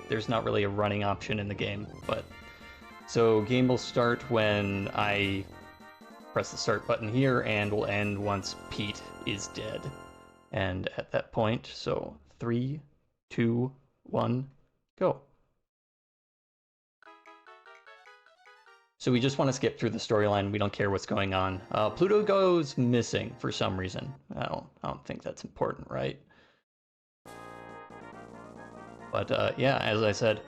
there's not really a running option in the game, but... So game will start when I press the start button here, and will end once Pete is dead. And at that point, so 3, 2, 1, go. So we just want to skip through the storyline. We don't care what's going on. Pluto goes missing for some reason. I don't think that's important, right? But yeah, as I said,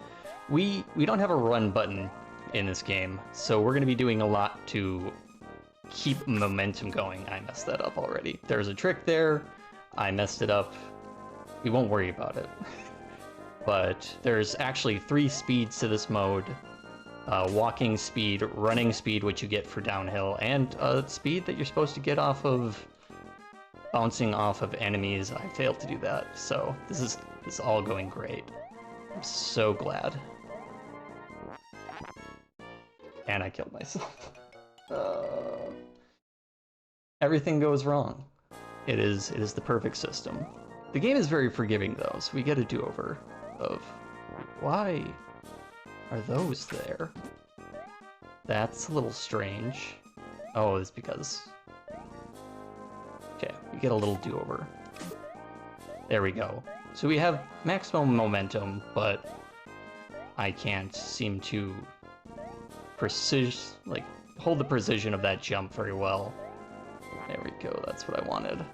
we don't have a run button in this game, so we're going to be doing a lot to keep momentum going. I messed that up already. There's a trick there. I messed it up. We won't worry about it. But there's actually 3 speeds to this mode. Walking speed, running speed, which you get for downhill, and speed that you're supposed to get off of bouncing off of enemies. I failed to do that, so this is all going great. I'm so glad. And I killed myself. Everything goes wrong. It is the perfect system. The game is very forgiving though, so we get a do-over of why are those there? That's a little strange. Oh, it's because... Okay, we get a little do-over. There we go. So we have maximum momentum, but I can't seem to hold the precision of that jump very well. There we go, that's what I wanted.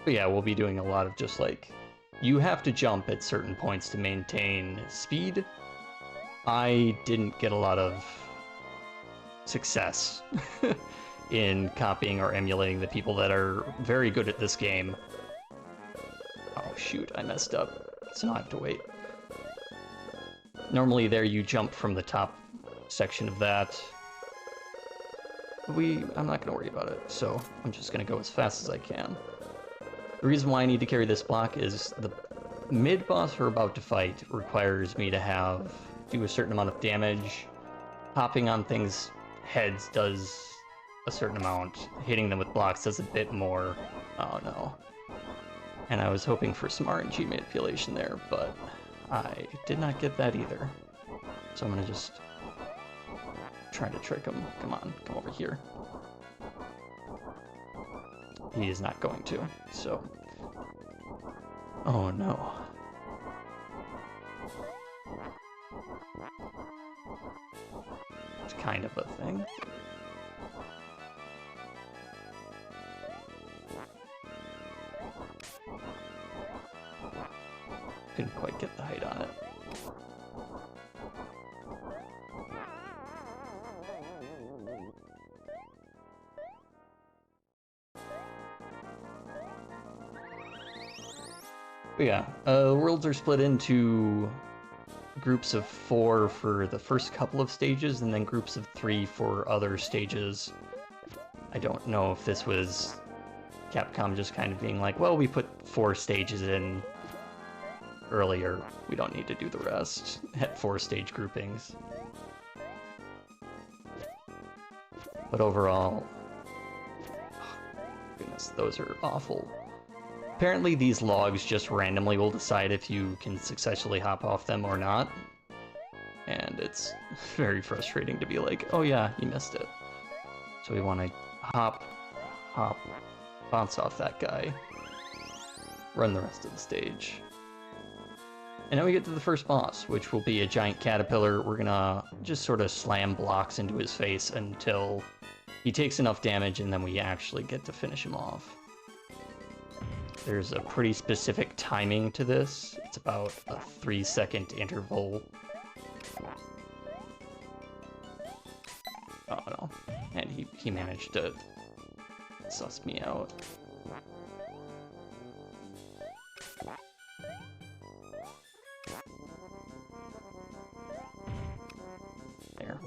But yeah, we'll be doing a lot of just like, you have to jump at certain points to maintain speed. I didn't get a lot of success in copying or emulating the people that are very good at this game. Oh shoot, I messed up. So now I have to wait. Normally there you jump from the top section of that. I'm not gonna worry about it, so I'm just gonna go as fast as I can. The reason why I need to carry this block is the mid-boss we're about to fight requires me to do a certain amount of damage. Hopping on things' heads does a certain amount. Hitting them with blocks does a bit more. Oh no. And I was hoping for some RNG manipulation there, but I did not get that either. So I'm gonna just try to trick him. Come on, come over here. He is not going to, so... Oh no. It's kind of a thing. Couldn't quite get the height on it. But yeah, worlds are split into groups of 4 for the first couple of stages, and then groups of 3 for other stages. I don't know if this was Capcom just kind of being like, well, we put 4 stages in earlier, we don't need to do the rest at 4 stage groupings. But overall, goodness, those are awful. Apparently these logs just randomly will decide if you can successfully hop off them or not. And it's very frustrating to be like, oh yeah, you missed it. So we want to hop, bounce off that guy, run the rest of the stage. And now we get to the first boss, which will be a giant caterpillar. We're gonna just sort of slam blocks into his face until he takes enough damage, and then we actually get to finish him off. There's a pretty specific timing to this. It's about a 3-second interval. Oh no. And he managed to suss me out. There.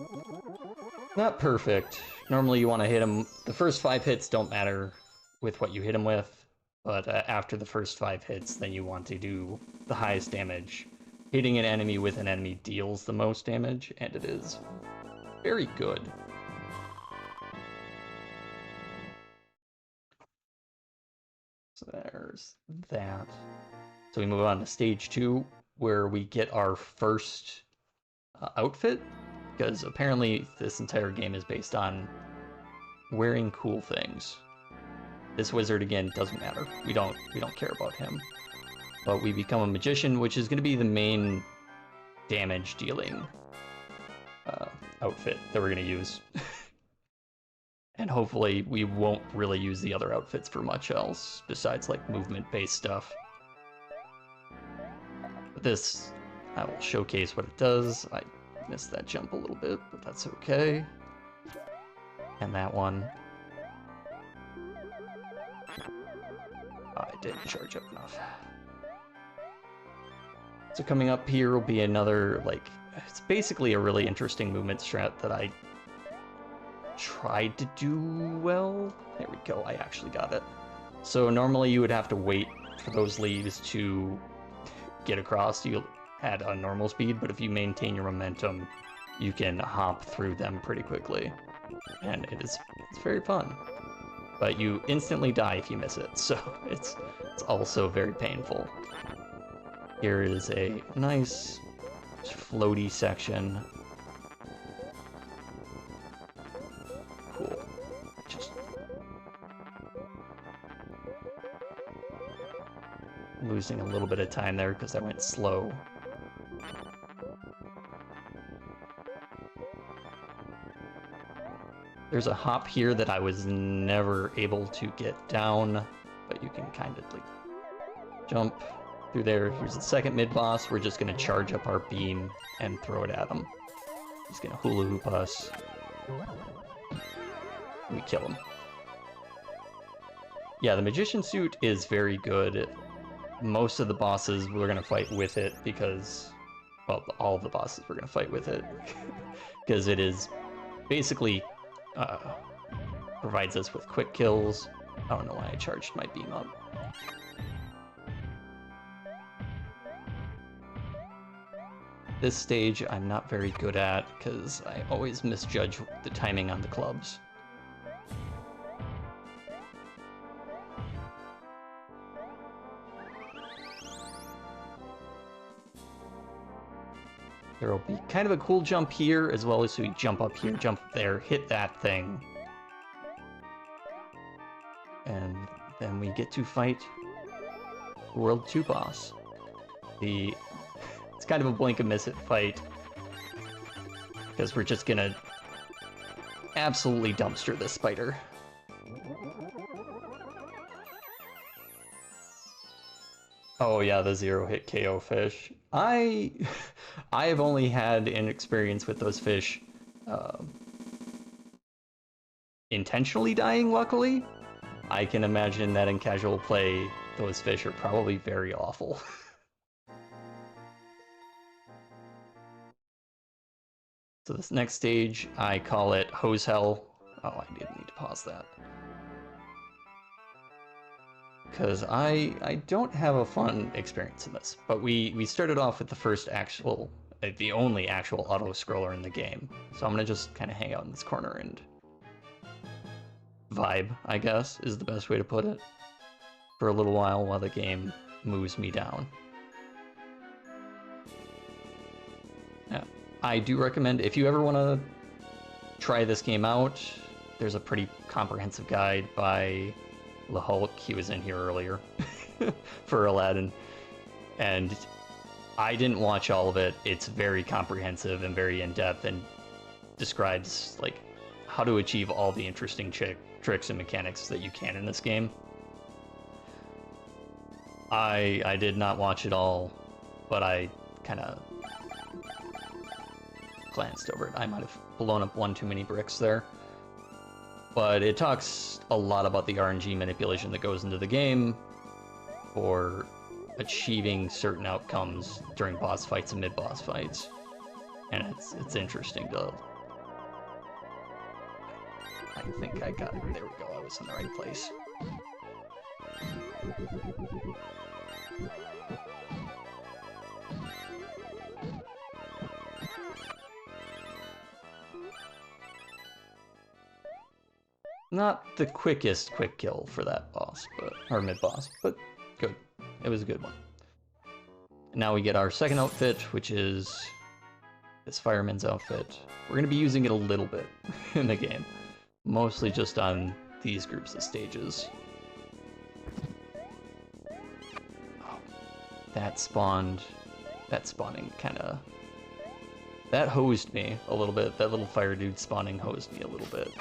Not perfect. Normally you want to hit him. The first 5 hits don't matter with what you hit him with. But after the first 5 hits, then you want to do the highest damage. Hitting an enemy with an enemy deals the most damage, and it is very good. So there's that. So we move on to stage 2, where we get our first outfit, because apparently this entire game is based on wearing cool things. This wizard, again, doesn't matter. We don't care about him. But we become a magician, which is going to be the main damage dealing outfit that we're going to use. And hopefully we won't really use the other outfits for much else, besides like movement-based stuff. But this, I will showcase what it does. I missed that jump a little bit, but that's okay. And that one. I didn't charge up enough. So coming up here will be another, like, it's basically a really interesting movement strat that I tried to do well. There we go, I actually got it. So normally you would have to wait for those leaves to get across. You'll at a normal speed, but if you maintain your momentum, you can hop through them pretty quickly. And it's very fun. But you instantly die if you miss it, so it's also very painful. Here is a nice floaty section. Cool. Just losing a little bit of time there because I went slow. There's a hop here that I was never able to get down, but you can kind of like jump through there. Here's the second mid-boss. We're just going to charge up our beam and throw it at him. He's going to hula hoop us. We kill him. Yeah, the magician suit is very good. Most of the bosses we're going to fight with it because, well, all of the bosses we're going to fight with it because it is basically provides us with quick kills. I don't know why I charged my beam up. This stage I'm not very good at because I always misjudge the timing on the clubs. There will be kind of a cool jump here, as well as we jump up here, jump there, hit that thing. And then we get to fight World 2 boss. It's kind of a blink and miss it fight, because we're just gonna absolutely dumpster this spider. Oh yeah, the 0-hit KO fish. I have only had an experience with those fish intentionally dying, luckily. I can imagine that in casual play, those fish are probably very awful. So this next stage, I call it Hose Hell. Oh, I didn't need to pause that. Because I don't have a fun experience in this, but we started off with the first actual, the only actual auto-scroller in the game. So I'm gonna just kind of hang out in this corner and vibe, I guess, is the best way to put it, for a little while the game moves me down. Yeah, I do recommend, if you ever want to try this game out, there's a pretty comprehensive guide by the Hulk. He was in here earlier for Aladdin, and I didn't watch all of it. It's very comprehensive and very in-depth and describes like how to achieve all the interesting tricks and mechanics that you can in this game. I did not watch it all, but I kind of glanced over it. I might have blown up one too many bricks there. But it talks a lot about the RNG manipulation that goes into the game for achieving certain outcomes during boss fights and mid-boss fights. And it's interesting to... I think I got it. There we go. I was in the right place. Not the quickest quick kill for that boss, or mid-boss, but good. It was a good one. Now we get our second outfit, which is this fireman's outfit. We're going to be using it a little bit in the game, mostly just on these groups of stages. Oh, that spawning kind of... That hosed me a little bit. That little fire dude spawning hosed me a little bit.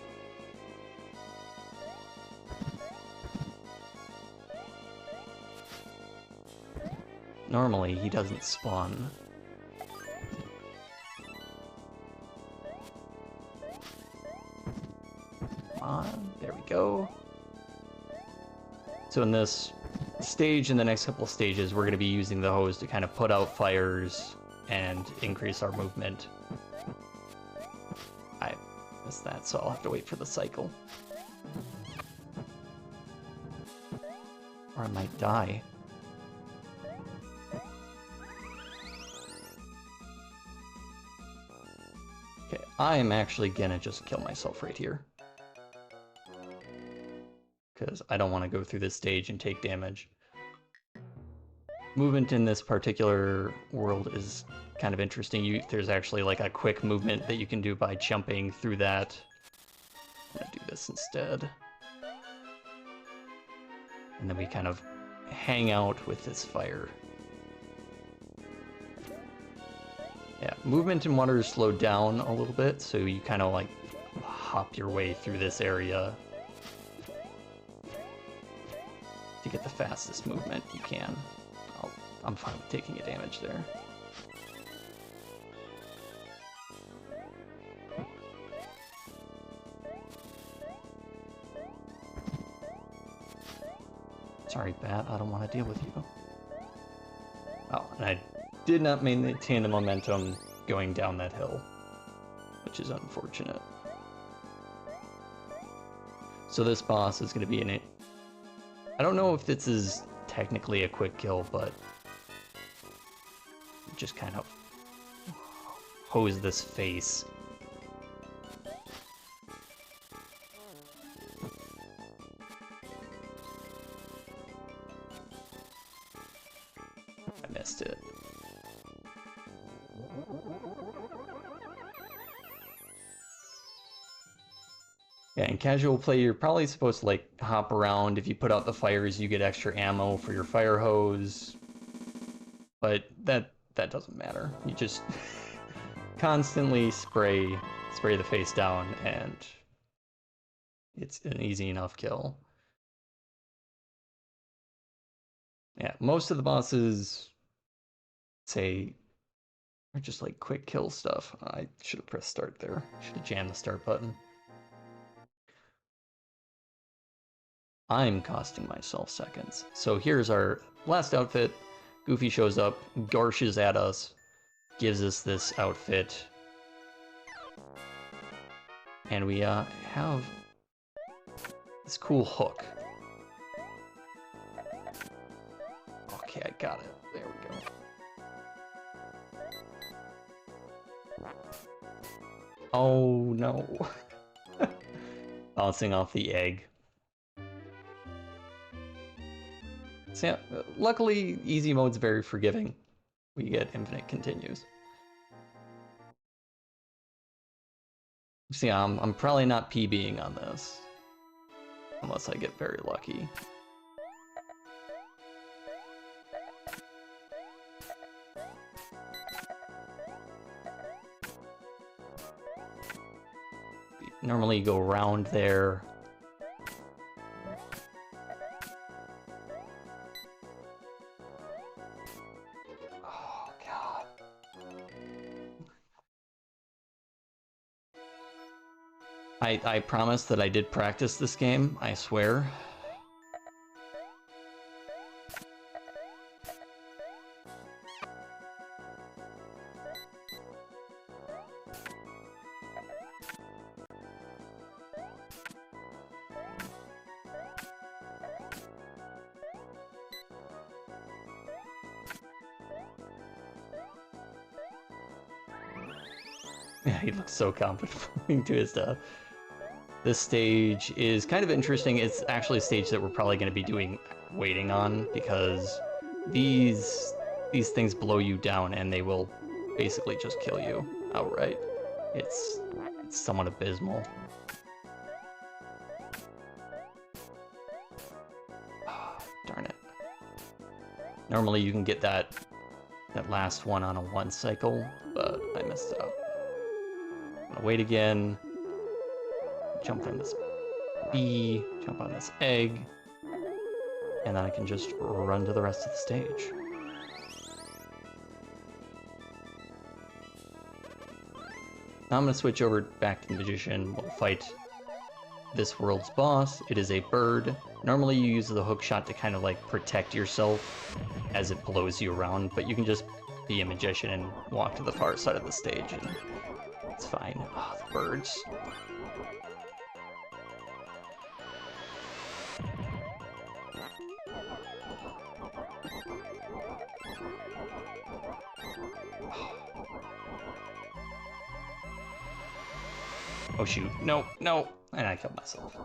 Normally, he doesn't spawn. Come on, there we go. So in this stage, in the next couple of stages, we're going to be using the hose to kind of put out fires and increase our movement. I missed that, so I'll have to wait for the cycle. Or I might die. Okay, I'm actually gonna just kill myself right here. Because I don't want to go through this stage and take damage. Movement in this particular world is kind of interesting. There's actually like a quick movement that you can do by jumping through that. I'm gonna do this instead. And then we kind of hang out with this fire. Yeah, movement in water is slowed down a little bit, so you kind of like hop your way through this area to get the fastest movement you can. I'm fine with taking a damage there. Sorry, Bat, I don't want to deal with you. Oh, and I did not maintain the momentum going down that hill, which is unfortunate. So this boss is going to be in it. I don't know if this is technically a quick kill, but just kind of hose this face. I missed it. Yeah, in casual play, you're probably supposed to like hop around. If you put out the fires, you get extra ammo for your fire hose. But that doesn't matter. You just constantly spray the face down, and it's an easy enough kill. Yeah, most of the bosses are just like quick kill stuff. I should have pressed start there. Should have jammed the start button. I'm costing myself seconds. So here's our last outfit. Goofy shows up, garshes at us, gives us this outfit. And we have this cool hook. Okay, I got it. There we go. Oh no. Bouncing off the egg. So yeah, luckily, easy mode's very forgiving. We get infinite continues. So yeah, I'm probably not PBing on this. Unless I get very lucky. Normally you go around there. I promise that I did practice this game, I swear. Yeah, he looks so confident to his stuff. This stage is kind of interesting. It's actually a stage that we're probably going to be waiting on, because these things blow you down and they will basically just kill you outright. It's somewhat abysmal. Darn it. Normally you can get that last one on a 1 cycle, but I messed up. I'm gonna wait again. Jump on this bee, jump on this egg, and then I can just run to the rest of the stage. Now I'm going to switch over back to the Magician. We'll fight this world's boss. It is a bird. Normally you use the hook shot to kind of like protect yourself as it blows you around, but you can just be a magician and walk to the far side of the stage and it's fine. Oh, the birds. Oh shoot, no, no, and I killed myself.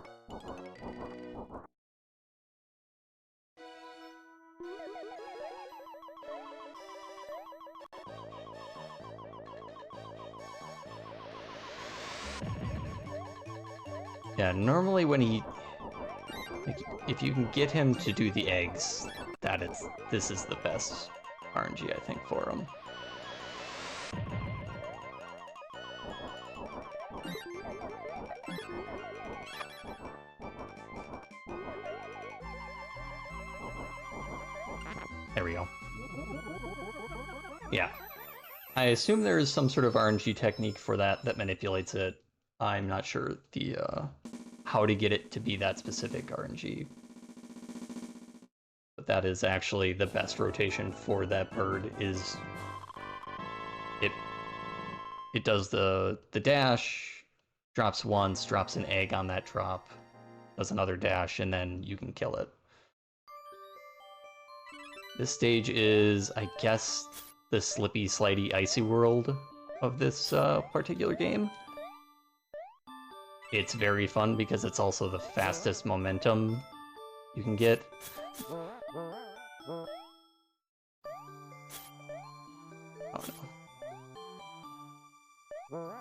Yeah, normally when he, like, if you can get him to do the eggs, this is the best RNG, I think, for him. There we go. Yeah. I assume there is some sort of RNG technique for that manipulates it. I'm not sure the how to get it to be that specific RNG. But that is actually the best rotation for that bird. Is it does the dash, drops once, drops an egg on that drop, does another dash, and then you can kill it. This stage is, I guess, the slippy, slidey, icy world of this particular game. It's very fun because it's also the fastest momentum you can get. Oh no.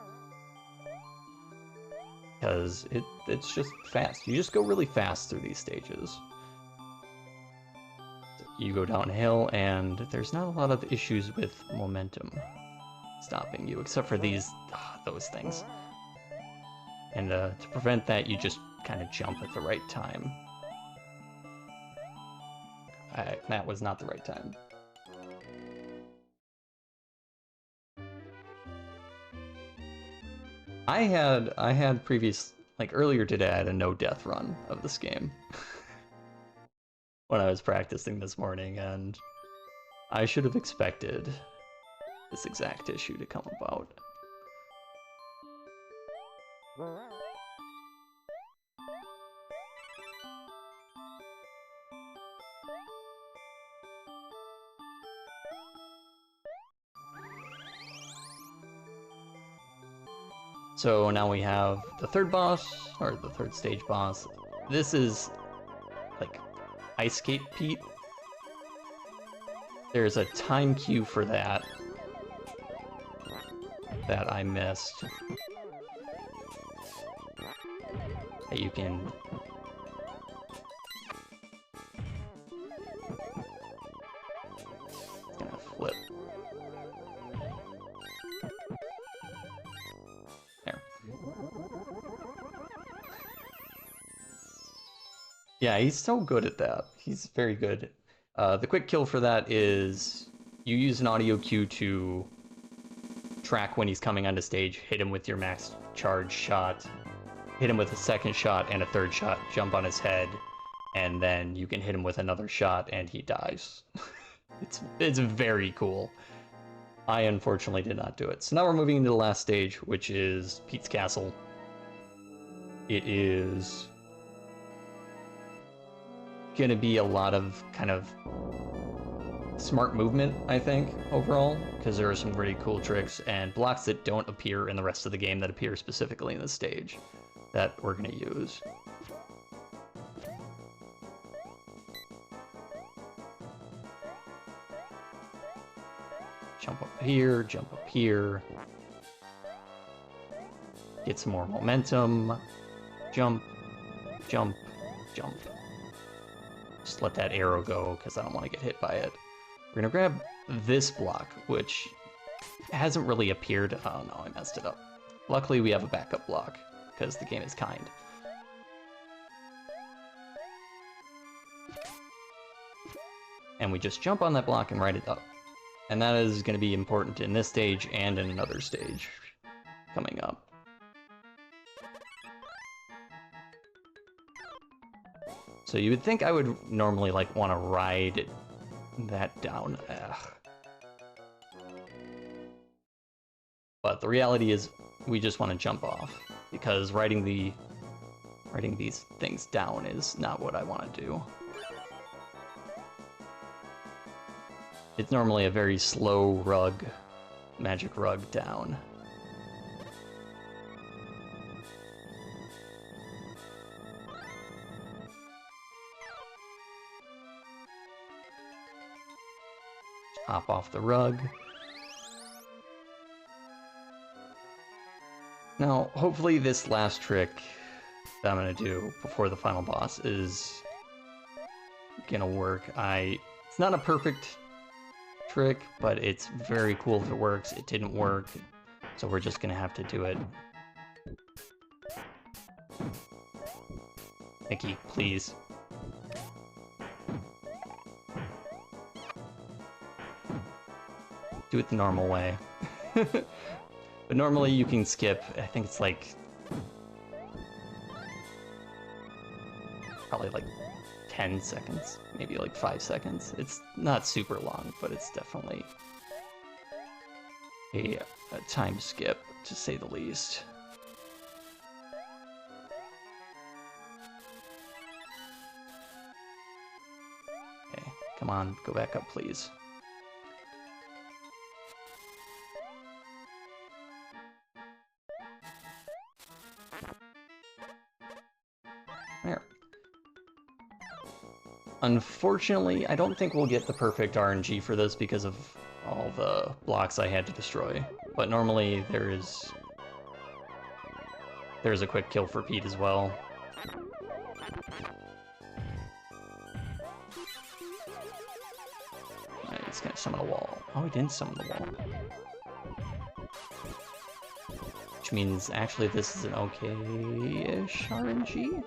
Because it's just fast. You just go really fast through these stages. You go downhill, and there's not a lot of issues with momentum stopping you, except for those things. And to prevent that, you just kind of jump at the right time. That was not the right time. I had previous, like earlier today, I had a no death run of this game. When I was practicing this morning, and I should have expected this exact issue to come about. So now we have the third boss, or the third stage boss. This is like Ice Skate Pete. There's a time cue for that I missed. That you can it's gonna flip. There. Yeah, he's so good at that. He's very good. The quick kill for that is you use an audio cue to track when he's coming onto stage, hit him with your max charge shot, hit him with a second shot and a third shot, jump on his head, and then you can hit him with another shot and he dies. It's very cool. I unfortunately did not do it. So now we're moving into the last stage, which is Pete's Castle. It is gonna be a lot of kind of smart movement, I think, overall, because there are some really cool tricks and blocks that don't appear in the rest of the game that appear specifically in this stage. that we're gonna use. Jump up here, jump up here. Get some more momentum. Jump, jump, jump. Just let that arrow go, because I don't want to get hit by it. We're gonna grab this block, which hasn't really appeared. Oh no, I messed it up. Luckily, we have a backup block, because the game is kind. And we just jump on that block and ride it up. And that is going to be important in this stage and in another stage coming up. So you would think I would normally like want to ride that down. Ugh. But the reality is we just want to jump off, because riding these things down is not what I want to do. It's normally a very slow rug, magic rug down. Hop off the rug. Now, hopefully this last trick that I'm gonna do before the final boss is gonna work. It's not a perfect trick, but it's very cool if it works. It didn't work, so we're just gonna have to do it. Nikki, please. Do it the normal way. But normally you can skip, I think it's like... probably like 10 seconds, maybe like 5 seconds. It's not super long, but it's definitely a time skip, to say the least. Okay, come on, go back up, please. There. Unfortunately, I don't think we'll get the perfect RNG for this because of all the blocks I had to destroy. But normally there's a quick kill for Pete as well. Right, he's gonna summon a wall. Oh, he didn't summon the wall. Which means actually this is an okay-ish RNG.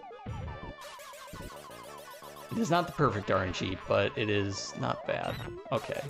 It is not the perfect RNG, but it is not bad. Okay.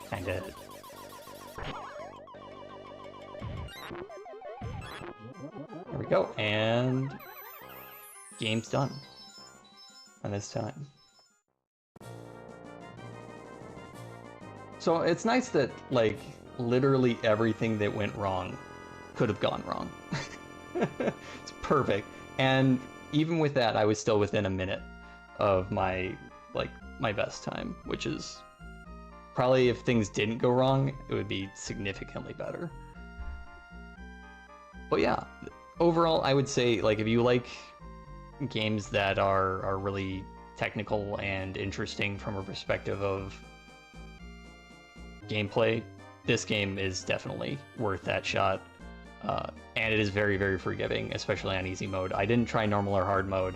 Kinda. There we go, and game's done. And this time. So it's nice that, like, literally everything that went wrong could have gone wrong. It's perfect. And even with that, I was still within a minute of my best time, which is probably, if things didn't go wrong, it would be significantly better. But yeah, overall, I would say, like, if you like games that are really technical and interesting from a perspective of gameplay, this game is definitely worth that shot. And it is very, very forgiving, especially on easy mode. I didn't try normal or hard mode.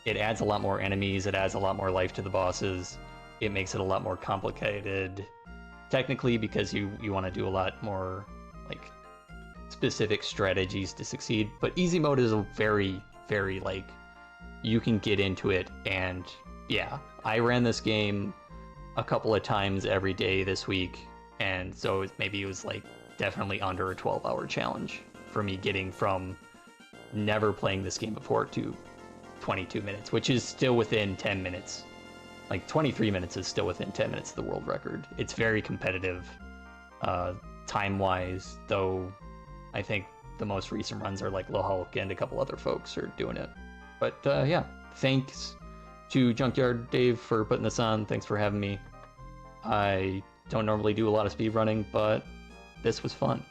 It adds a lot more enemies, it adds a lot more life to the bosses. It makes it a lot more complicated, technically, because you want to do a lot more, like, specific strategies to succeed. But easy mode is a very, very, like, you can get into it, and yeah, I ran this game a couple of times every day this week, and so maybe it was like definitely under a 12-hour challenge for me getting from never playing this game before to 22 minutes, which is still within 10 minutes. Like 23 minutes is still within 10 minutes of the world record. It's very competitive time-wise, though I think the most recent runs are like Hulk and a couple other folks are doing it. But yeah, thanks to Junkyard Dave for putting this on. Thanks for having me. I don't normally do a lot of speedrunning, but this was fun.